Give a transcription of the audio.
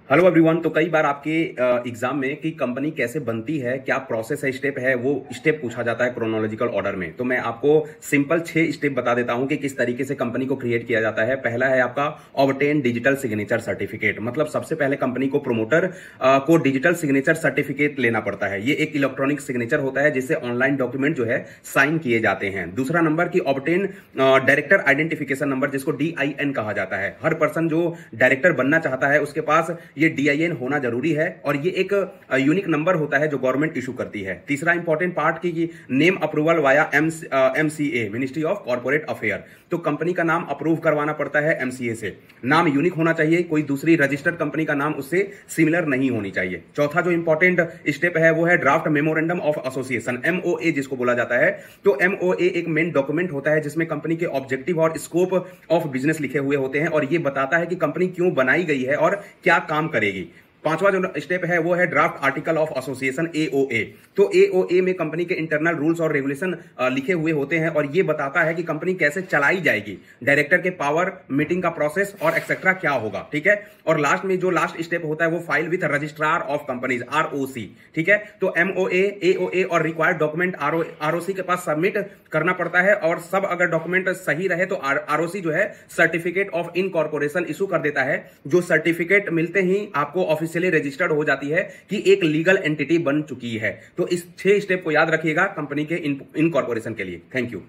Hello everyone. तो कई बार आपके एग्जाम में कि कंपनी कैसे बनती है, क्या प्रोसेस है, स्टेप है, वो स्टेप पूछा जाता है क्रोनोलॉजिकल ऑर्डर में। तो मैं आपको सिंपल 6 स्टेप बता देता हूं कि किस तरीके से कंपनी को क्रिएट किया जाता है। पहला है आपका ऑब्टेन डिजिटल सिग्नेचर सर्टिफिकेट। मतलब सबसे पहले कंपनी को प्रोमोटर को डिजिटल सिग्नेचर सर्टिफिकेट लेना पड़ता है। ये एक इलेक्ट्रॉनिक सिग्नेचर होता है जिससे ऑनलाइन डॉक्यूमेंट जो है साइन किए जाते हैं। दूसरा नंबर की ऑब्टेन डायरेक्टर आइडेंटिफिकेशन नंबर, जिसको DIN कहा जाता है। हर पर्सन जो डायरेक्टर बनना चाहता है उसके पास ये DIN होना जरूरी है और ये एक यूनिक नंबर होता है जो गवर्नमेंट इशू करती है। तीसरा इंपॉर्टेंट पार्ट की name approval via MCA, ministry of corporate affair. तो कंपनी का नाम अप्रूव करवाना पड़ता है MCA से। नाम यूनिक होना चाहिए, कोई दूसरी रजिस्टर्ड कंपनी का नाम उससे सिमिलर नहीं होनी चाहिए। चौथा जो इंपॉर्टेंट स्टेप है वो है draft memorandum of association, MOA जिसको बोला जाता है। तो MOA एक मेन डॉक्यूमेंट होता है जिसमें कंपनी के ऑब्जेक्टिव और स्कोप ऑफ बिजनेस लिखे हुए होते हैं और ये बताता है कि कंपनी क्यों बनाई गई है और क्या काम करेगी। पांचवा जो स्टेप है वो है draft article of association, AOA। तो AOA में कंपनी के इंटरनल रूल्स और रेगुलेशन लिखे हुए होते हैं और ये बताता है कि कंपनी कैसे चलाई जाएगी, डायरेक्टर के पावर, मीटिंग का प्रोसेस और एक्सेट्रा क्या होगा। ठीक है। और लास्ट में जो लास्ट स्टेप होता है वो file with registrar of companies, ROC। ठीक है। तो MOA, AOA और रिक्वायर्ड डॉक्यूमेंट ROC के पास सबमिट करना पड़ता है और सब अगर डॉक्यूमेंट सही रहे तो ROC जो है सर्टिफिकेट ऑफ इनकॉर्पोरेशन इशू कर देता है। जो सर्टिफिकेट मिलते ही आपको ऑफिशियली रजिस्टर्ड हो जाती है कि एक लीगल एंटिटी बन चुकी है। तो इस 6 स्टेप को याद रखिएगा कंपनी के इनकॉर्पोरेशन के लिए। Thank you.